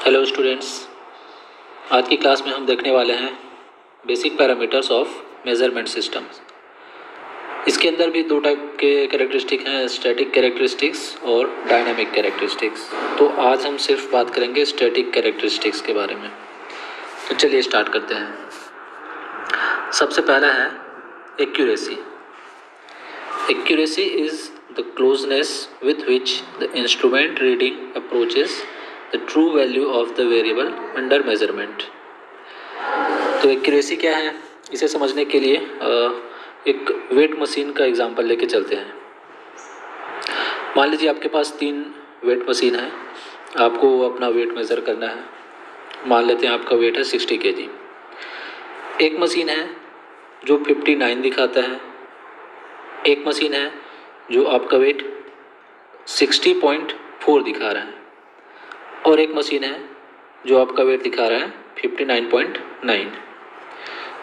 Hello students, आज की class में हम देखने वाले हैं basic parameters of measurement systems. इसके अंदर भी दो टाइप के कैरेक्टरिस्टिक हैं, स्टैटिक कैरेक्टरिस्टिक्स और डायनामिक कैरेक्टरिस्टिक्स। तो आज हम सिर्फ बात करेंगे स्टैटिक कैरेक्टरिस्टिक्स के बारे में। तो चलिए स्टार्ट करते हैं। सबसे पहला है accuracy. Accuracy is the closeness with which the instrument reading approaches the true value of the variable under measurement. तो एक्यूरेसी क्या है, इसे समझने के लिए एक वेट मशीन का एग्जांपल लेके चलते हैं। मान लीजिए आपके पास 3 वेट मशीन है, आपको अपना वेट मेज़र करना है। मान लेते हैं आपका वेट है 60 kg। एक मशीन है जो 59 दिखाता है, एक मशीन है जो आपका वेट 60.4 दिखा रहा है, और एक मशीन है जो आपका वेट दिखा रहा है 59.9।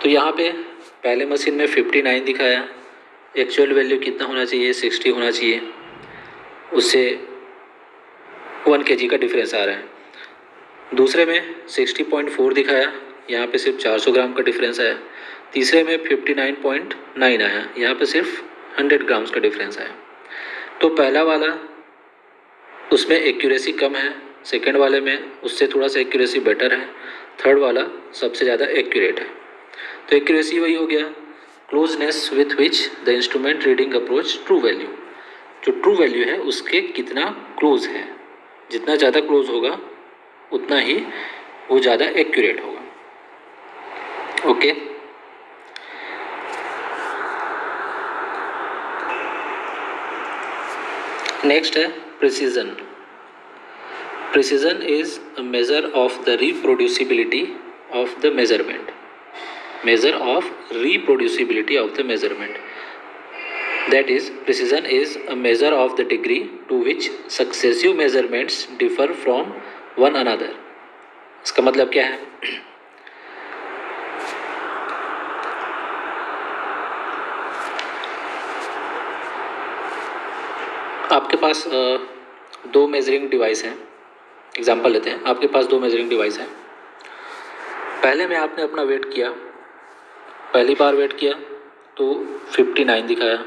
तो यहाँ पे पहले मशीन में 59 दिखाया, एक्चुअल वैल्यू कितना होना चाहिए, 60 होना चाहिए, उससे 1 kg का डिफरेंस आ रहा है। दूसरे में 60.4 दिखाया, यहाँ पे सिर्फ 400 ग्राम का डिफरेंस आया। तीसरे में 59.9 आया, यहाँ पे सिर्फ 100 ग्राम्स का डिफरेंस आया। तो पहला वाला उसमें एक्यूरेसी कम है, सेकेंड वाले में उससे थोड़ा सा एक्यूरेसी बेटर है, थर्ड वाला सबसे ज़्यादा एक्यूरेट है। तो एक्यूरेसी वही हो गया, closeness with which the instrument reading approach true value. जो ट्रू वैल्यू है उसके कितना क्लोज है, जितना ज़्यादा क्लोज होगा उतना ही वो ज़्यादा एक्यूरेट होगा। ओके, नेक्स्ट है precision. Precision is a measure of the reproducibility of the measurement. Measure of reproducibility of the measurement. That is, precision is a measure of the degree to which successive measurements differ from one another. इसका मतलब क्या है? आपके पास 2 measuring device हैं। Example लेते हैं, आपके पास 2 measuring device हैं। पहले में आपने अपना वेट किया, पहली बार वेट किया तो 59 दिखाया,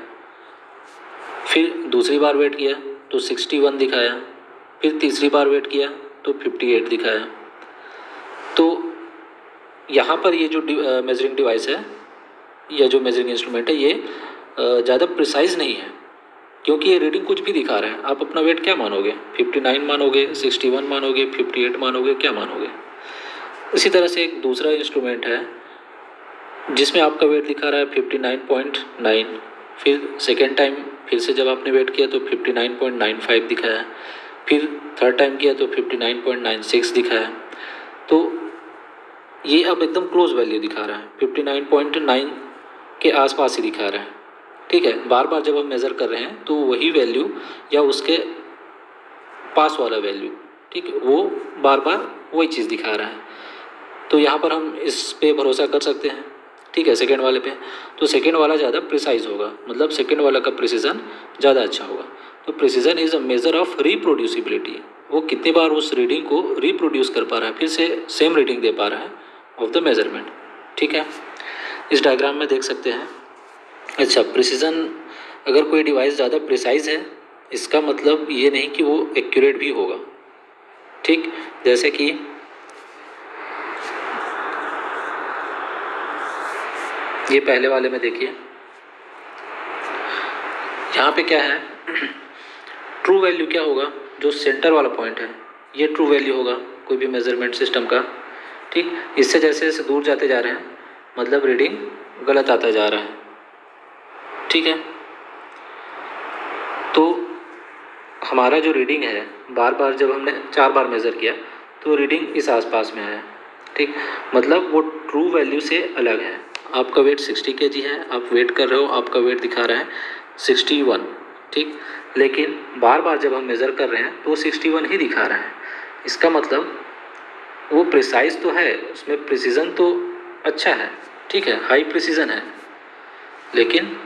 फिर दूसरी बार वेट किया तो 61 दिखाया, फिर तीसरी बार वेट किया तो 58 दिखाया। तो यहाँ पर ये जो मेजरिंग डिवाइस है या जो मेजरिंग इंस्ट्रूमेंट है ये ज़्यादा प्रिसाइज नहीं है, क्योंकि ये रीडिंग कुछ भी दिखा रहे हैं। आप अपना वेट क्या मानोगे, 59 मानोगे, 61 मानोगे, 58 मानोगे, क्या मानोगे? इसी तरह से एक दूसरा इंस्ट्रूमेंट है जिसमें आपका वेट दिखा रहा है 59.9, फिर सेकेंड टाइम फिर से जब आपने वेट किया तो 59.95 दिखाया, फिर थर्ड टाइम किया तो 59.96 दिखाया। तो ये अब एकदम क्लोज वैल्यू दिखा रहा है, 59.9 के आसपास ही दिखा रहा है। ठीक है, बार बार जब हम मेज़र कर रहे हैं तो वही वैल्यू या उसके पास वाला वैल्यू, ठीक है, वो बार बार वही चीज़ दिखा रहा है। तो यहाँ पर हम इस पे भरोसा कर सकते हैं। ठीक है, सेकेंड वाले पे तो सेकेंड वाला ज़्यादा प्रिसाइज होगा, मतलब सेकेंड वाला का प्रिसीजन ज़्यादा अच्छा होगा। तो precision is a measure of reproducibility, वो कितनी बार उस रीडिंग को रिप्रोड्यूस कर पा रहा है, फिर से सेम रीडिंग दे पा रहा है ऑफ द मेजरमेंट। ठीक है, इस डायग्राम में देख सकते हैं। अच्छा, प्रिसीजन, अगर कोई डिवाइस ज़्यादा प्रिसाइज है इसका मतलब ये नहीं कि वो एक्यूरेट भी होगा। ठीक, जैसे कि ये पहले वाले में देखिए, यहाँ पे क्या है, ट्रू वैल्यू क्या होगा, जो सेंटर वाला पॉइंट है ये ट्रू वैल्यू होगा कोई भी मेजरमेंट सिस्टम का। ठीक, इससे जैसे जैसे दूर जाते जा रहे हैं मतलब रीडिंग गलत आता जा रहा है। ठीक है, तो हमारा जो रीडिंग है बार बार जब हमने 4 बार मेज़र किया तो रीडिंग इस आसपास में है। ठीक, मतलब वो ट्रू वैल्यू से अलग है। आपका वेट 60 kg है, आप वेट कर रहे हो, आपका वेट दिखा रहा है 61। ठीक, लेकिन बार बार जब हम मेज़र कर रहे हैं तो 61 ही दिखा रहा है। इसका मतलब वो प्रिसाइज तो है, उसमें प्रिसीजन तो अच्छा है, ठीक है, हाई प्रिसीजन है, लेकिन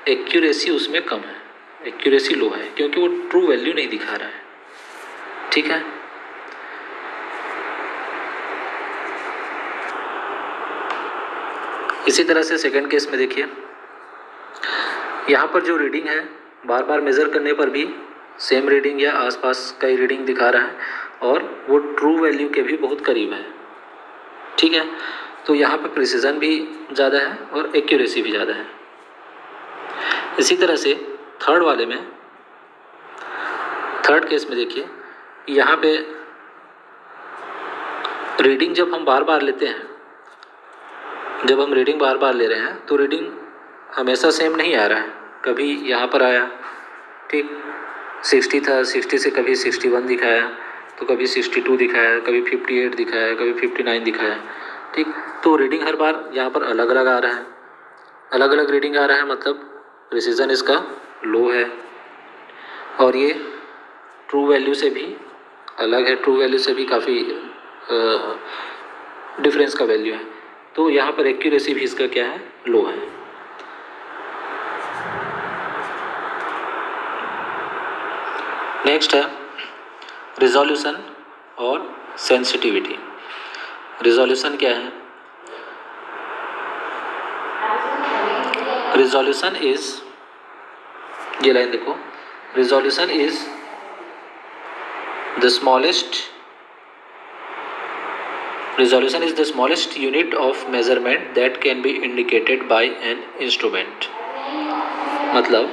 एक्यूरेसी उसमें कम है, एक्यूरेसी लो है, क्योंकि वो ट्रू वैल्यू नहीं दिखा रहा है। ठीक है, इसी तरह से सेकंड केस में देखिए, यहाँ पर जो रीडिंग है बार बार मेज़र करने पर भी सेम रीडिंग या आसपास का ही रीडिंग दिखा रहा है और वो ट्रू वैल्यू के भी बहुत करीब है। ठीक है, तो यहाँ पर प्रिसीजन भी ज़्यादा है और एक्यूरेसी भी ज़्यादा है। इसी तरह से थर्ड केस में देखिए, यहाँ पे रीडिंग जब हम बार बार लेते हैं, जब हम रीडिंग बार बार ले रहे हैं तो रीडिंग हमेशा सेम नहीं आ रहा है। कभी यहाँ पर आया, ठीक 60 था, 60 से कभी 61 दिखाया, तो कभी 62 दिखाया, कभी 58 दिखाया, कभी 59 दिखाया। ठीक, तो रीडिंग हर बार यहाँ पर अलग अलग आ रहा है, अलग अलग रीडिंग आ रहा है, मतलब प्रिसीजन इसका लो है और ये ट्रू वैल्यू से भी अलग है, ट्रू वैल्यू से भी काफ़ी डिफरेंस का वैल्यू है। तो यहाँ पर एक्यूरेसी भी इसका क्या है, लो है। नेक्स्ट है रिजोल्यूशन और सेंसिटिविटी। रिजोल्यूशन क्या है? रिजोल्यूशन इज, ये लाइन देखो, resolution is the smallest Resolution is the smallest unit of measurement that can be indicated by an instrument। मतलब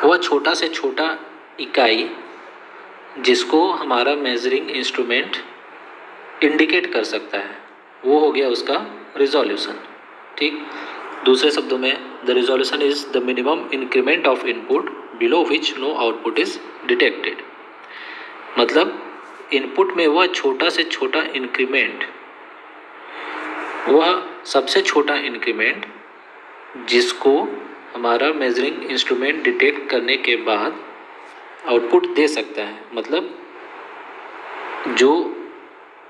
वह छोटा से छोटा इकाई जिसको हमारा मेजरिंग इंस्ट्रूमेंट इंडिकेट कर सकता है, वो हो गया उसका रिजोल्यूशन। ठीक, दूसरे शब्दों में the resolution is the minimum increment of input below which no output is detected. मतलब इनपुट में वह छोटा से छोटा इंक्रीमेंट, वह सबसे छोटा इंक्रीमेंट जिसको हमारा मेजरिंग इंस्ट्रूमेंट डिटेक्ट करने के बाद आउटपुट दे सकता है। मतलब जो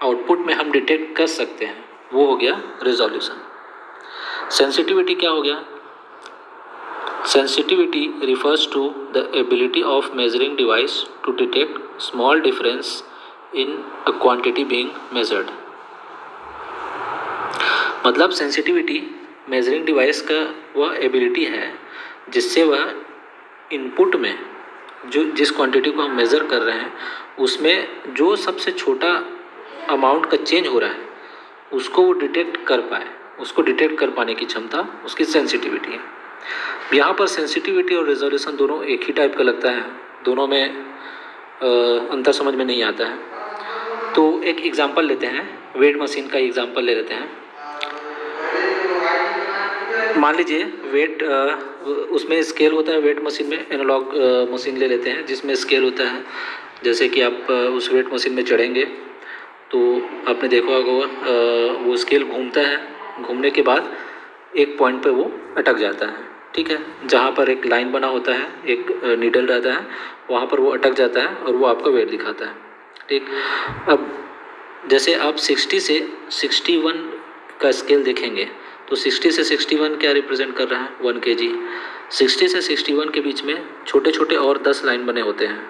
आउटपुट में हम डिटेक्ट कर सकते हैं वो हो गया रिजोल्यूशन। सेंसिटिविटी क्या हो गया? Sensitivity refers to the ability of measuring device to detect small difference in a quantity being measured। मतलब सेंसिटिविटी मेजरिंग डिवाइस का वह एबिलिटी है जिससे वह इनपुट में जो जिस क्वांटिटी को हम मेज़र कर रहे हैं उसमें जो सबसे छोटा अमाउंट का चेंज हो रहा है उसको वो डिटेक्ट कर पाए, उसको डिटेक्ट कर पाने की क्षमता उसकी सेंसिटिविटी है। यहाँ पर सेंसिटिविटी और रेजोल्यूशन दोनों एक ही टाइप का लगता है, दोनों में अंतर समझ में नहीं आता है। तो एक एग्जांपल लेते हैं, वेट मशीन का एग्जांपल ले लेते हैं। मान लीजिए वेट, उसमें स्केल होता है, वेट मशीन में एनालॉग मशीन ले लेते हैं जिसमें स्केल होता है। जैसे कि आप उस वेट मशीन में चढ़ेंगे तो आपने देखा होगा वो स्केल घूमता है, घूमने के बाद एक पॉइंट पे वो अटक जाता है। ठीक है, जहाँ पर एक लाइन बना होता है, एक नीडल रहता है, वहाँ पर वो अटक जाता है और वो आपका वेट दिखाता है। ठीक, अब जैसे आप 60 से 61 का स्केल देखेंगे तो 60 से 61 क्या रिप्रेजेंट कर रहा है? 1 kg। 60 से 61 के बीच में छोटे छोटे और 10 लाइन बने होते हैं।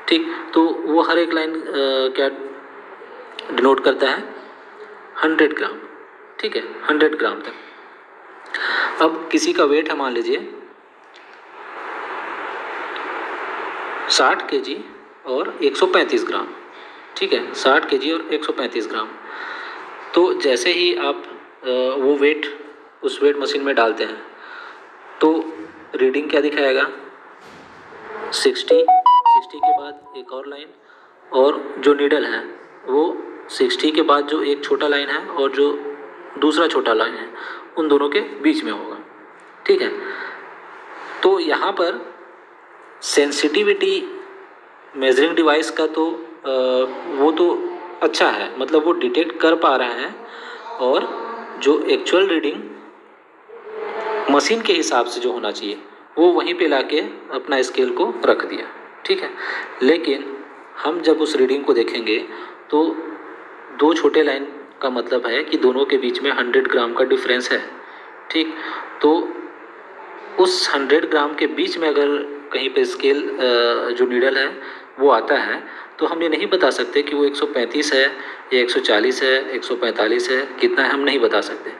ठीक, तो वो हर एक लाइन क्या डिनोट करता है? 100 ग्राम। ठीक है, 100 ग्राम तक। अब किसी का वेट है मान लीजिए 60 kg और 135 ग्राम। ठीक है, 60 kg और 135 ग्राम। तो जैसे ही आप वो वेट उस वेट मशीन में डालते हैं तो रीडिंग क्या दिखाएगा? 60 के बाद एक और लाइन, और जो नीडल है वो 60 के बाद जो एक छोटा लाइन है और जो दूसरा छोटा लाइन है उन दोनों के बीच में होगा। ठीक है, तो यहाँ पर सेंसिटिविटी मेजरिंग डिवाइस का तो वो तो अच्छा है, मतलब वो डिटेक्ट कर पा रहा है और जो एक्चुअल रीडिंग मशीन के हिसाब से जो होना चाहिए वो वहीं पे लाके अपना स्केल को रख दिया। ठीक है, लेकिन हम जब उस रीडिंग को देखेंगे तो दो छोटे लाइन का मतलब है कि दोनों के बीच में 100 ग्राम का डिफरेंस है। ठीक, तो उस 100 ग्राम के बीच में अगर कहीं पे स्केल जो नीडल है वो आता है तो हम ये नहीं बता सकते कि वो 135 है या 140 है, 145 है, कितना है हम नहीं बता सकते।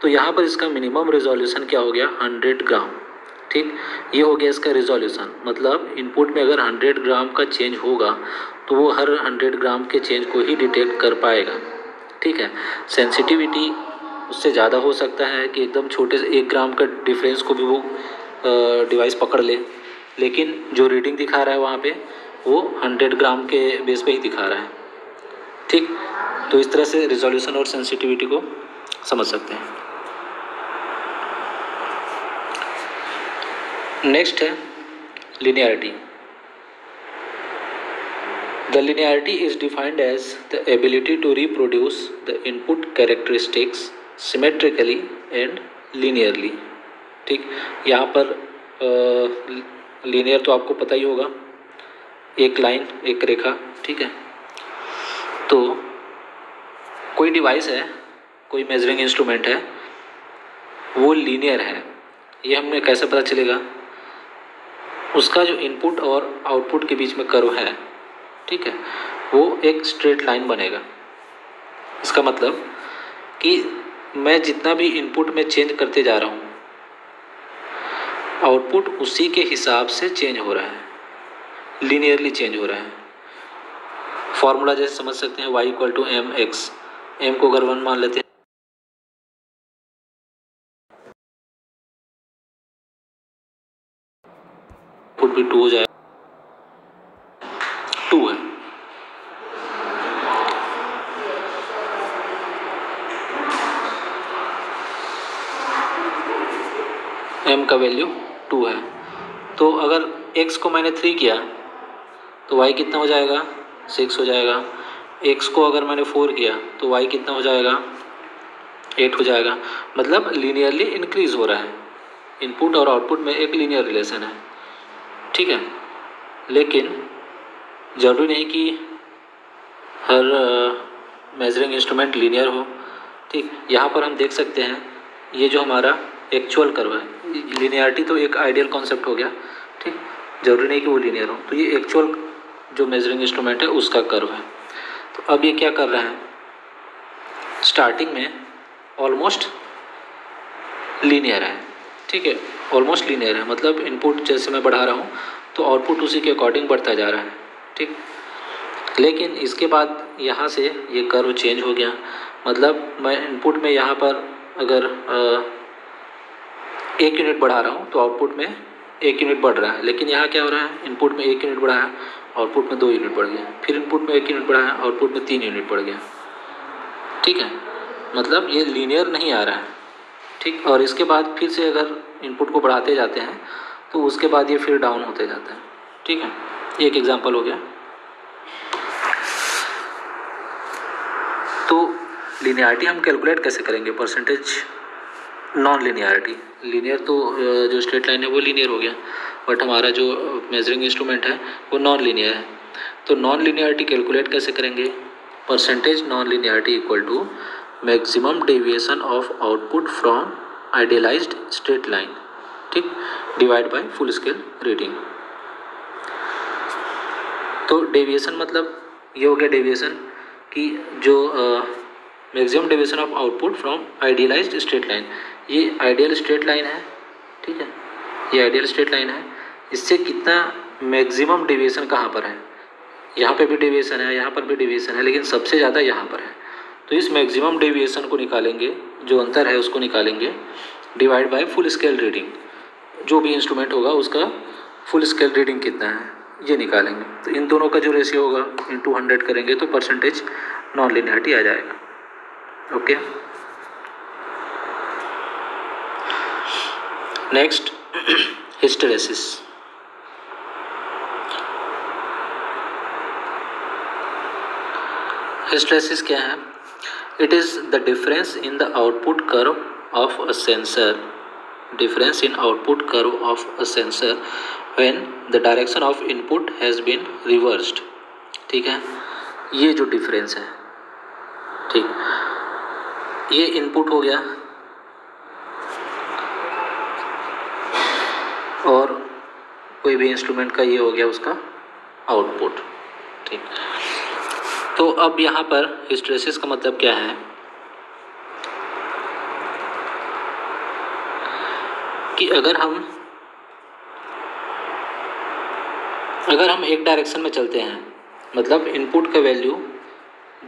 तो यहाँ पर इसका मिनिमम रिजोल्यूशन क्या हो गया, 100 ग्राम। ठीक, ये हो गया इसका रिजोल्यूशन। मतलब इनपुट में अगर 100 ग्राम का चेंज होगा तो वो हर 100 ग्राम के चेंज को ही डिटेक्ट कर पाएगा। ठीक है, सेंसिटिविटी उससे ज़्यादा हो सकता है कि एकदम छोटे से 1 ग्राम का डिफरेंस को भी वो डिवाइस पकड़ ले, लेकिन जो रीडिंग दिखा रहा है वहाँ पे वो 100 ग्राम के बेस पे ही दिखा रहा है। ठीक, तो इस तरह से रिजोल्यूशन और सेंसिटिविटी को समझ सकते हैं। नेक्स्ट है linearity. The linearity is defined as the ability to reproduce the input characteristics symmetrically and linearly. ठीक, यहाँ पर लीनियर तो आपको पता ही होगा, एक लाइन एक रेखा। ठीक है, तो कोई डिवाइस है, कोई मेजरिंग इंस्ट्रूमेंट है, वो लीनियर है, ये हमें कैसे पता चलेगा, उसका जो इनपुट और आउटपुट के बीच में कर्व है, ठीक है, वो एक स्ट्रेट लाइन बनेगा। इसका मतलब कि मैं जितना भी इनपुट में चेंज करते जा रहा हूँ, आउटपुट उसी के हिसाब से चेंज हो रहा है, लीनियरली चेंज हो रहा है। फॉर्मूला जैसे समझ सकते हैं y = mx, m को अगर 1 मान लेते हैं आउटपुट भी 2 हो जाएगा, 2 है। m का वैल्यू 2 है, तो अगर x को मैंने 3 किया तो y कितना हो जाएगा, 6 हो जाएगा। x को अगर मैंने 4 किया तो y कितना हो जाएगा, 8 हो जाएगा। मतलब लीनियरली इंक्रीज हो रहा है, इनपुट और आउटपुट में एक लीनियर रिलेशन है। ठीक है, लेकिन ज़रूरी नहीं कि हर मेजरिंग इंस्ट्रूमेंट लीनियर हो। ठीक, यहाँ पर हम देख सकते हैं ये जो हमारा एक्चुअल कर्व है, लीनियरिटी तो एक आइडियल कॉन्सेप्ट हो गया। ठीक, ज़रूरी नहीं कि वो लीनियर हो, तो ये एक्चुअल जो मेजरिंग इंस्ट्रूमेंट है उसका कर्व है। तो अब ये क्या कर रहा है, स्टार्टिंग में ऑलमोस्ट लीनियर है। ठीक है, ऑलमोस्ट लीनियर है, मतलब इनपुट जैसे मैं बढ़ा रहा हूँ तो आउटपुट उसी के अकॉर्डिंग बढ़ता जा रहा है। ठीक, लेकिन इसके बाद यहाँ से ये कर्व चेंज हो गया। मतलब मैं इनपुट में यहाँ पर अगर 1 यूनिट बढ़ा रहा हूँ तो आउटपुट में 1 यूनिट बढ़ रहा है, लेकिन यहाँ क्या हो रहा है, इनपुट में 1 यूनिट बढ़ा है, आउटपुट में 2 यूनिट बढ़ गया, फिर इनपुट में 1 यूनिट बढ़ा है, आउटपुट में 3 यूनिट बढ़ गया। ठीक है, मतलब ये लीनियर नहीं आ रहा है। ठीक, और इसके बाद फिर से अगर इनपुट को बढ़ाते जाते हैं तो उसके बाद ये फिर डाउन होते जाता है। ठीक है, ये एक एग्जांपल हो गया। तो लीनियरिटी हम कैलकुलेट कैसे करेंगे, परसेंटेज नॉन लीनियरिटी। लीनियर तो जो स्ट्रेट लाइन है वो लीनियर हो गया, बट हमारा जो मेजरिंग इंस्ट्रूमेंट है वो नॉन लीनियर है। तो नॉन लीनियरिटी कैलकुलेट कैसे करेंगे, percentage non linearity equal to maximum deviation of output from idealized straight line, ठीक, divide by full scale reading. तो डेविएशन मतलब ये हो गया डेविएशन कि जो maximum deviation of output from idealized straight line, ये आइडियल स्ट्रेट लाइन है। ठीक है, ये आइडियल स्ट्रेट लाइन है, इससे कितना मैक्सिमम डेविएशन कहाँ पर है, यहाँ पे भी डेविएशन है, यहाँ पर भी डेविएशन है, लेकिन सबसे ज़्यादा यहाँ पर है। तो इस मैक्सिमम डेविएशन को निकालेंगे, जो अंतर है उसको निकालेंगे, divide by full scale reading. जो भी इंस्ट्रूमेंट होगा उसका फुल स्केल रीडिंग कितना है ये निकालेंगे। तो इन दोनों का जो रेशियो होगा इंटू 100 करेंगे तो परसेंटेज नॉन लीनियरिटी आ जाएगा। Okay, next hysteresis. हिस्टेरेसिस क्या है, it is the difference in the output curve of a sensor, difference in output curve of a sensor when the direction of input has been reversed। ठीक है, ये जो difference है, ठीक, ये input हो गया और कोई भी इंस्ट्रूमेंट का ये हो गया उसका आउटपुट। ठीक, तो अब यहाँ पर हिस्टेरेसिस का मतलब क्या है कि अगर हम एक डायरेक्शन में चलते हैं, मतलब इनपुट का वैल्यू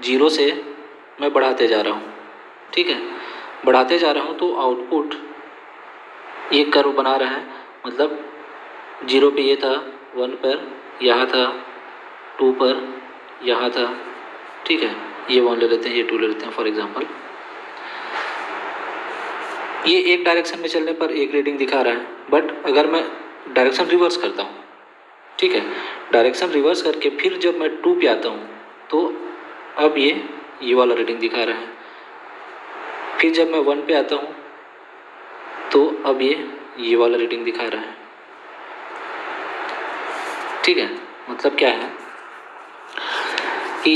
0 से मैं बढ़ाते जा रहा हूँ, ठीक है, बढ़ाते जा रहा हूँ, तो आउटपुट ये कर्व बना रहा है, मतलब 0 पे ये था, 1 पर यहाँ था, 2 पर यहाँ था, ठीक है, ये 1 ले लेते हैं, ये 2 ले लेते हैं फॉर एग्जांपल। ये एक डायरेक्शन में चलने पर एक रीडिंग दिखा रहा है, बट अगर मैं डायरेक्शन रिवर्स करता हूँ, ठीक है, डायरेक्शन रिवर्स करके फिर जब मैं 2 पे आता हूँ तो अब ये वाला रीडिंग दिखा रहा है, फिर जब मैं 1 पे आता हूँ तो अब ये वाला रीडिंग दिखा रहा है, ठीक है। मतलब क्या है कि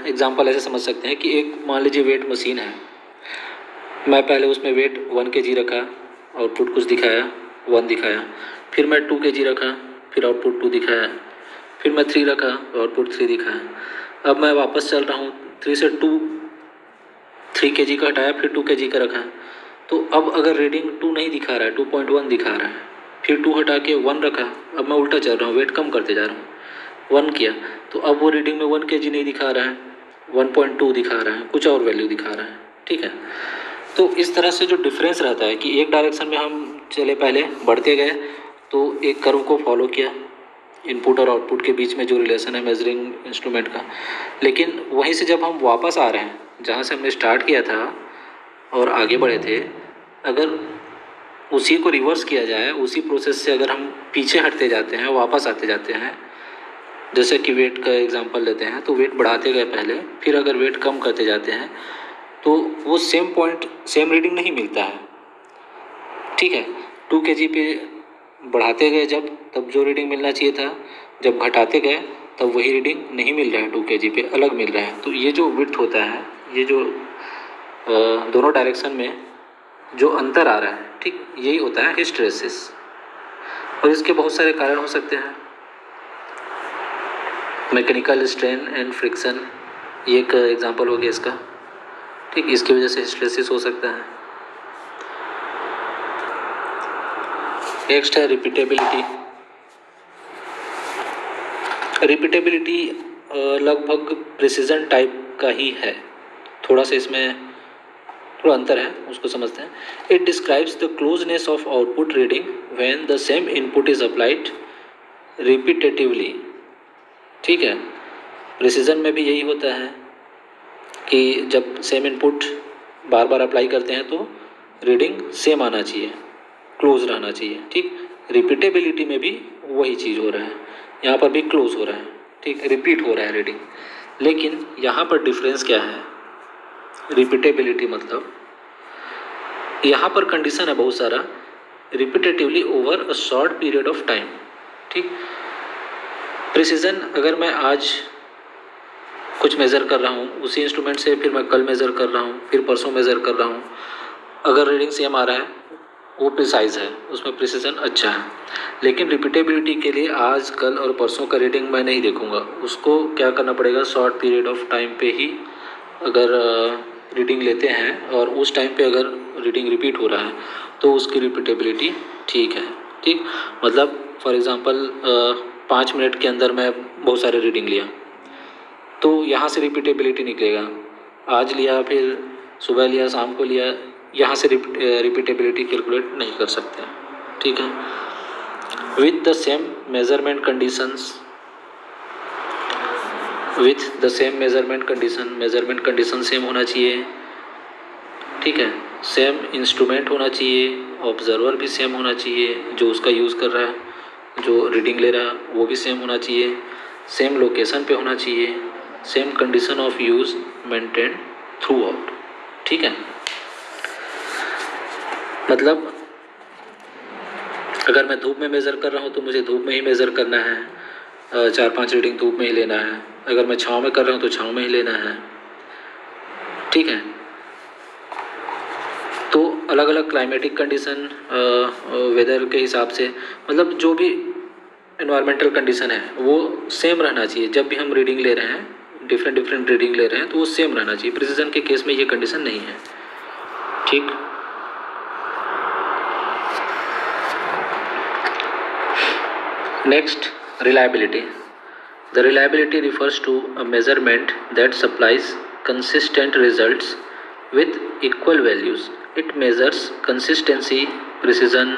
एग्जांपल ऐसे समझ सकते हैं कि एक मान लीजिए वेट मशीन है, मैं पहले उसमें वेट 1 kg रखा, आउटपुट कुछ दिखाया, 1 दिखाया, फिर मैं 2 kg रखा, फिर आउटपुट 2 दिखाया, फिर मैं 3 रखा, आउटपुट 3 दिखाया। अब मैं वापस चल रहा हूँ, 3 से 3 kg का हटाया, फिर 2 kg का रखा, तो अब अगर रीडिंग 2 नहीं दिखा रहा है, 2.1 दिखा रहा है, फिर 2 हटा के 1 रखा, अब मैं उल्टा चल रहा हूँ, वेट कम करते जा रहा हूँ, 1 किया, तो अब वो रीडिंग में 1 kg नहीं दिखा रहा है, 1.2 दिखा रहा है, कुछ और वैल्यू दिखा रहा है, ठीक है। तो इस तरह से जो डिफरेंस रहता है कि एक डायरेक्शन में हम चले, पहले बढ़ते गए तो एक कर्व को फॉलो किया, इनपुट और आउटपुट के बीच में जो रिलेशन है मेजरिंग इंस्ट्रूमेंट का, लेकिन वहीं से जब हम वापस आ रहे हैं जहाँ से हमने स्टार्ट किया था और आगे बढ़े थे, अगर उसी को रिवर्स किया जाए, उसी प्रोसेस से अगर हम पीछे हटते जाते हैं, वापस आते जाते हैं, जैसे कि वेट का एग्जांपल लेते हैं, तो वेट बढ़ाते गए पहले, फिर अगर वेट कम करते जाते हैं तो वो सेम पॉइंट, सेम रीडिंग नहीं मिलता है, ठीक है। 2 kg पे बढ़ाते गए जब, तब जो रीडिंग मिलना चाहिए था, जब घटाते गए तब वही रीडिंग नहीं मिल रहा है, 2 kg पे अलग मिल रहा है। तो ये जो विड्थ होता है, ये जो दोनों डायरेक्शन में जो अंतर आ रहा है, ठीक, यही होता है हिस्टेरेसिस। और इसके बहुत सारे कारण हो सकते हैं, मैकेनिकल स्ट्रेन एंड फ्रिक्शन ये एक एग्जांपल हो गया इसका, ठीक, इसकी वजह से हिस्टेरेसिस हो सकता है। नेक्स्ट है रिपीटेबिलिटी। रिपीटेबिलिटी लगभग प्रिसीजन टाइप का ही है, थोड़ा सा इसमें थोड़ा अंतर है, उसको समझते हैं। It describes the closeness of output reading when the same input is applied repetitively, ठीक है। प्रिसीजन में भी यही होता है कि जब सेम इनपुट बार बार अप्लाई करते हैं तो रीडिंग सेम आना चाहिए, क्लोज रहना चाहिए, ठीक। रिपीटेबिलिटी में भी वही चीज़ हो रहा है, यहाँ पर भी क्लोज हो रहा है, ठीक, रिपीट हो रहा है रीडिंग। लेकिन यहाँ पर डिफरेंस क्या है, रिपीटेबिलिटी मतलब यहाँ पर कंडीशन है बहुत सारा, repetitively over a short period of time, ठीक। प्रिसीजन अगर मैं आज कुछ मेज़र कर रहा हूँ उसी इंस्ट्रूमेंट से, फिर मैं कल मेज़र कर रहा हूँ, फिर परसों मेज़र कर रहा हूँ, अगर रीडिंग सेम आ रहा है, वो प्रिसाइज है, उसमें प्रिसीजन अच्छा है। लेकिन रिपीटेबिलिटी के लिए आज कल और परसों का रीडिंग मैं नहीं देखूँगा, उसको क्या करना पड़ेगा, शॉर्ट पीरियड ऑफ टाइम पे ही अगर रीडिंग लेते हैं और उस टाइम पे अगर रीडिंग रिपीट हो रहा है तो उसकी रिपीटेबिलिटी ठीक है, ठीक। मतलब फॉर एग्ज़ाम्पल 5 मिनट के अंदर मैं बहुत सारे रीडिंग लिया, तो यहाँ से रिपीटेबिलिटी निकलेगा, आज लिया, फिर सुबह लिया, शाम को लिया, यहाँ से रिपीटेबिलिटी कैलकुलेट नहीं कर सकते, ठीक है। With the same measurement conditions, with the same measurement condition same होना चाहिए, ठीक है। सेम इंस्ट्रूमेंट होना चाहिए, ऑब्जर्वर भी सेम होना चाहिए, जो उसका यूज़ कर रहा है, जो रीडिंग ले रहा है वो भी सेम होना चाहिए, सेम लोकेशन पे होना चाहिए, same condition of use maintain through out, ठीक है। मतलब अगर मैं धूप में मेज़र कर रहा हूँ तो मुझे धूप में ही मेज़र करना है, 4-5 रीडिंग धूप में ही लेना है। अगर मैं छाँव में कर रहा हूँ तो छाँव में ही लेना है, ठीक है। तो अलग अलग क्लाइमेटिक कंडीशन, वेदर के हिसाब से, मतलब जो भी एनवायरमेंटल कंडीशन है वो सेम रहना चाहिए। जब भी हम रीडिंग ले रहे हैं, डिफरेंट रीडिंग ले रहे हैं, तो वो सेम रहना चाहिए। प्रिसीजन के केस में ये कंडीशन नहीं है। ठीक, next, reliability. The reliability refers to a measurement that supplies consistent results with equal values. It measures consistency, precision,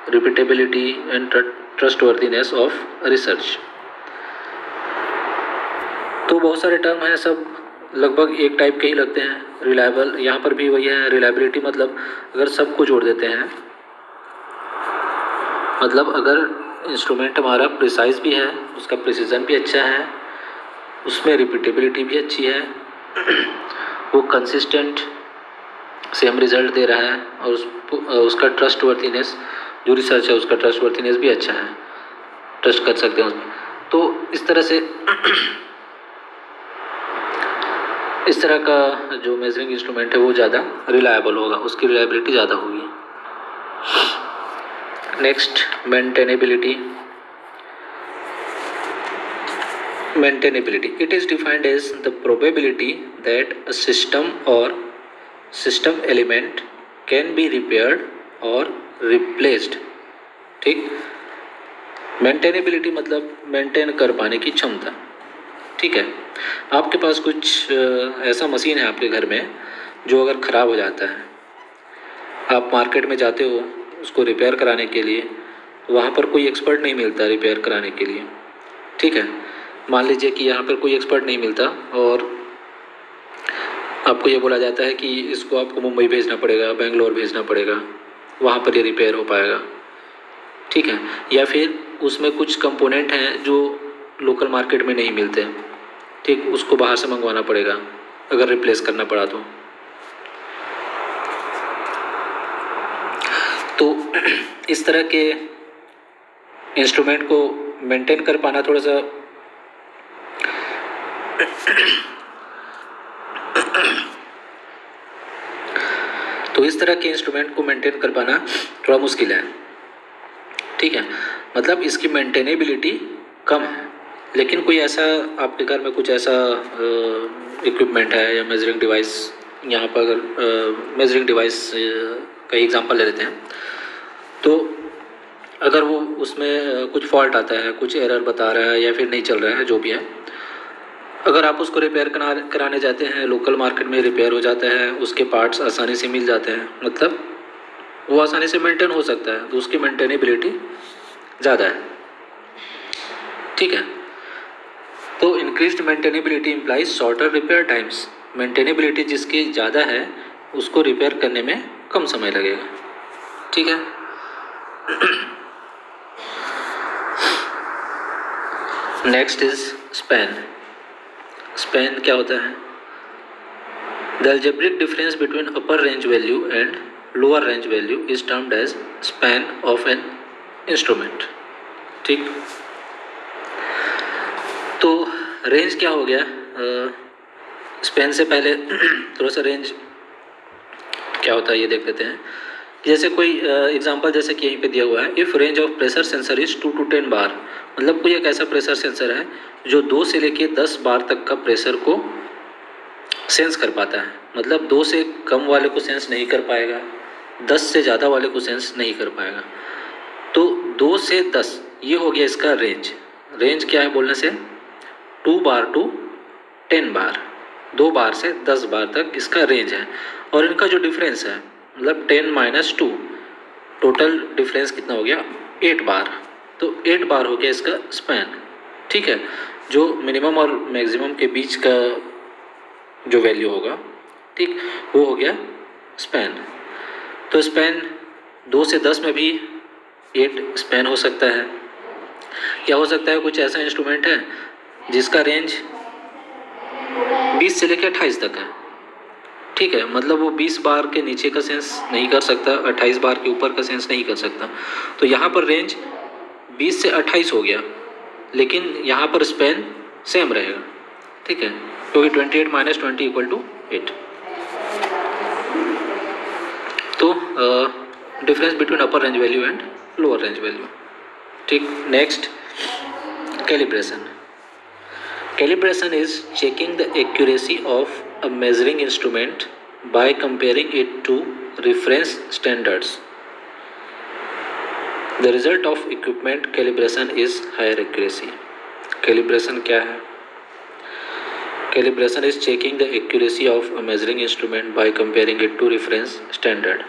repeatability and trustworthiness of research. तो बहुत सारे टर्म हैं, सब लगभग एक टाइप के ही लगते हैं। रिलायबल, यहाँ पर भी वही है। रिलायबिलिटी मतलब अगर सबको जोड़ देते हैं, मतलब अगर इंस्ट्रूमेंट हमारा प्रिसाइज भी है, उसका प्रिसीजन भी अच्छा है, उसमें रिपीटेबिलिटी भी अच्छी है, वो कंसिस्टेंट सेम रिजल्ट दे रहा है, और उसका ट्रस्टवर्थीनेस, जो रिसर्च है उसका ट्रस्टवर्थीनेस भी अच्छा है, ट्रस्ट कर सकते हैं उसमें। तो इस तरह का जो मेजरिंग इंस्ट्रूमेंट है वो ज़्यादा रिलायबल होगा, उसकी रिलायबिलिटी ज़्यादा होगी। Next, maintainability. Maintainability. It is defined as the probability that a system or system element can be repaired or replaced. ठीक, मेंटेनेबिलिटी मतलब मेंटेन कर पाने की क्षमता। ठीक है, आपके पास कुछ ऐसा मशीन है आपके घर में जो अगर ख़राब हो जाता है, आप मार्केट में जाते हो उसको रिपेयर कराने के लिए, वहाँ पर कोई एक्सपर्ट नहीं मिलता रिपेयर कराने के लिए। ठीक है, मान लीजिए कि यहाँ पर कोई एक्सपर्ट नहीं मिलता और आपको ये बोला जाता है कि इसको आपको मुंबई भेजना पड़ेगा, बेंगलोर भेजना पड़ेगा, वहाँ पर ये रिपेयर हो पाएगा। ठीक है, या फिर उसमें कुछ कंपोनेंट हैं जो लोकल मार्केट में नहीं मिलते। ठीक, उसको बाहर से मंगवाना पड़ेगा अगर रिप्लेस करना पड़ा तो इस तरह के इंस्ट्रूमेंट को मेंटेन कर पाना थोड़ा सा तो इस तरह के इंस्ट्रूमेंट को मेंटेन कर पाना थोड़ा मुश्किल है। ठीक है, मतलब इसकी मेंटेनेबिलिटी कम है। लेकिन कोई ऐसा आपके घर में कुछ ऐसा इक्विपमेंट है या मेजरिंग डिवाइस, यहाँ पर अगर मेजरिंग डिवाइस का एग्जांपल ले लेते हैं, तो अगर वो उसमें कुछ फॉल्ट आता है, कुछ एरर बता रहा है या फिर नहीं चल रहा है, जो भी है, अगर आप उसको रिपेयर कराने जाते हैं, लोकल मार्केट में रिपेयर हो जाता है, उसके पार्ट्स आसानी से मिल जाते हैं, मतलब वो आसानी से मेंटेन हो सकता है, तो उसकी मेंटेनेबिलिटी ज़्यादा है। ठीक है, तो increased maintainability implies shorter repair times. Maintainability जिसकी ज़्यादा है उसको रिपेयर करने में कम समय लगेगा। ठीक है, नेक्स्ट इज स्पैन। स्पैन क्या होता है? The algebraic difference between upper range value and lower range value is termed as span of an instrument. ठीक, तो रेंज क्या हो गया? स्पैन से पहले थोड़ा सा रेंज क्या होता है ये देख लेते हैं। जैसे कोई एग्जांपल जैसे कि यहीं पे दिया हुआ है, if range of pressure sensor is 2 to 10 बार, मतलब कोई एक ऐसा प्रेशर सेंसर है जो 2 से लेके 10 बार तक का प्रेशर को सेंस कर पाता है। मतलब 2 से कम वाले को सेंस नहीं कर पाएगा, 10 से ज़्यादा वाले को सेंस नहीं कर पाएगा। तो 2 से 10 ये हो गया इसका रेंज। रेंज क्या है बोलने से? 2 बार to 10 बार, 2 बार से 10 बार तक इसका रेंज है। और इनका जो डिफरेंस है, मतलब 10 - 2, टोटल डिफरेंस कितना हो गया? 8 बार। तो 8 बार हो गया इसका स्पैन। ठीक है, जो मिनिमम और मैक्सिमम के बीच का जो वैल्यू होगा, ठीक, वो हो गया स्पैन। तो स्पैन 2 से 10 में भी 8 स्पैन हो सकता है। क्या हो सकता है? कुछ ऐसा इंस्ट्रूमेंट है जिसका रेंज 20 से लेकर 28 तक है। ठीक है, मतलब वो 20 बार के नीचे का सेंस नहीं कर सकता, 28 बार के ऊपर का सेंस नहीं कर सकता। तो यहाँ पर रेंज 20 से 28 हो गया, लेकिन यहाँ पर स्पैन सेम रहेगा। ठीक है, क्योंकि 28 - 20 = 8। तो difference between upper range value and lower range value. ठीक, next calibration. Calibration is checking the accuracy of a measuring instrument by comparing it to reference standards. The result of equipment calibration is higher accuracy. Calibration क्या है? Calibration is checking the accuracy of a measuring instrument by comparing it to reference standard.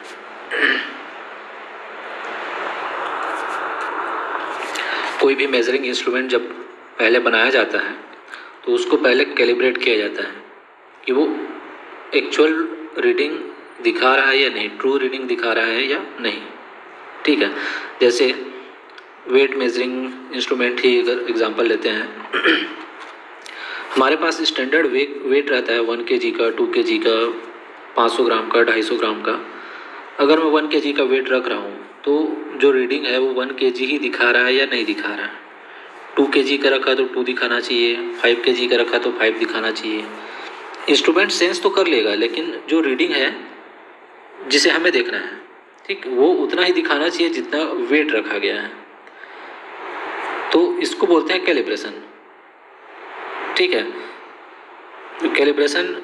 कोई भी measuring instrument जब पहले बनाया जाता है तो उसको पहले कैलिब्रेट किया जाता है कि वो एक्चुअल रीडिंग दिखा रहा है या नहीं, ट्रू रीडिंग दिखा रहा है या नहीं। ठीक है, जैसे वेट मेजरिंग इंस्ट्रूमेंट ही अगर एग्जांपल लेते हैं, हमारे पास स्टैंडर्ड वेट रहता है 1 kg का, 2 kg का, 500 ग्राम का, 250 ग्राम का। अगर मैं 1 kg का वेट रख रहा हूँ तो जो रीडिंग है वो 1 kg ही दिखा रहा है या नहीं दिखा रहा है। 2 kg का रखा तो 2 दिखाना चाहिए, 5 kg का रखा तो 5 दिखाना चाहिए। इंस्ट्रूमेंट सेंस तो कर लेगा, लेकिन जो रीडिंग है जिसे हमें देखना है, ठीक, वो उतना ही दिखाना चाहिए जितना वेट रखा गया है। तो इसको बोलते हैं कैलिब्रेशन। ठीक है, कैलिब्रेशन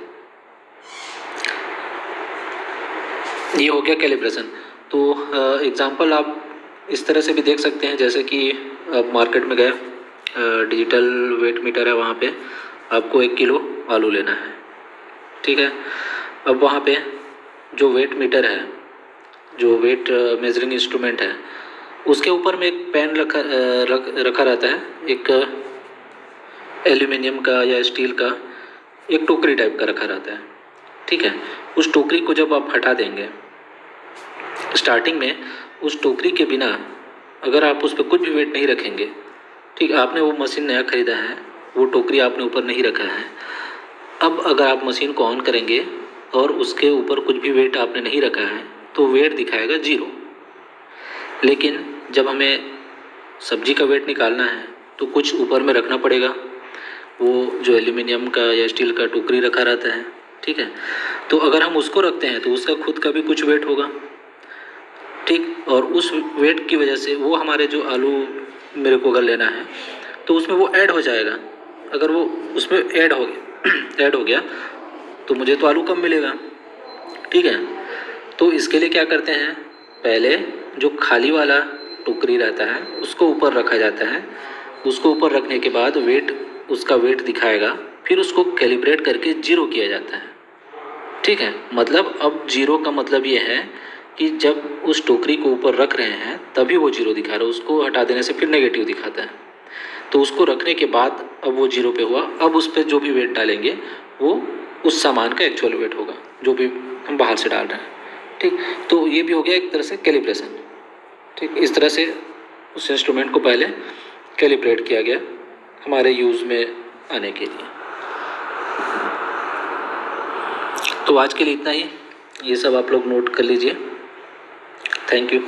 ये हो गया कैलिब्रेशन। तो एग्जांपल आप इस तरह से भी देख सकते हैं, जैसे कि आप मार्केट में गए, डिजिटल वेट मीटर है, वहाँ पे आपको 1 किलो आलू लेना है। ठीक है, अब वहाँ पे जो वेट मीटर है, जो वेट मेजरिंग इंस्ट्रूमेंट है, उसके ऊपर में एक पेन रखा रहता है, एक एल्यूमिनियम का या स्टील का एक टोकरी टाइप का रखा रहता है। ठीक है, उस टोकरी को जब आप हटा देंगे, स्टार्टिंग में उस टोकरी के बिना अगर आप उस पर कुछ भी वेट नहीं रखेंगे, ठीक, आपने वो मशीन नया ख़रीदा है, वो टोकरी आपने ऊपर नहीं रखा है। अब अगर आप मशीन को ऑन करेंगे और उसके ऊपर कुछ भी वेट आपने नहीं रखा है तो वेट दिखाएगा 0। लेकिन जब हमें सब्जी का वेट निकालना है तो कुछ ऊपर में रखना पड़ेगा, वो जो एल्यूमिनियम का या स्टील का टोकरी रखा रहता है। ठीक है, तो अगर हम उसको रखते हैं तो उसका खुद का भी कुछ वेट होगा। ठीक, और उस वेट की वजह से वो हमारे जो आलू मेरे को अगर लेना है तो उसमें वो ऐड हो जाएगा। अगर वो उसमें ऐड हो गया तो मुझे तो आलू कम मिलेगा। ठीक है, तो इसके लिए क्या करते हैं, पहले जो खाली वाला टोकरी रहता है उसको ऊपर रखा जाता है। उसको ऊपर रखने के बाद वेट, उसका वेट दिखाएगा, फिर उसको कैलिब्रेट करके 0 किया जाता है। ठीक है, मतलब अब 0 का मतलब ये है कि जब उस टोकरी को ऊपर रख रहे हैं तभी वो 0 दिखा रहा है, उसको हटा देने से फिर नेगेटिव दिखाता है। तो उसको रखने के बाद अब वो 0 पे हुआ, अब उस पर जो भी वेट डालेंगे वो उस सामान का एक्चुअल वेट होगा जो भी हम बाहर से डाल रहे हैं। ठीक, तो ये भी हो गया एक तरह से कैलिब्रेशन। ठीक, इस तरह से उस इंस्ट्रूमेंट को पहले कैलिब्रेट किया गया हमारे यूज़ में आने के लिए। तो आज के लिए इतना ही, ये सब आप लोग नोट कर लीजिए। Thank you.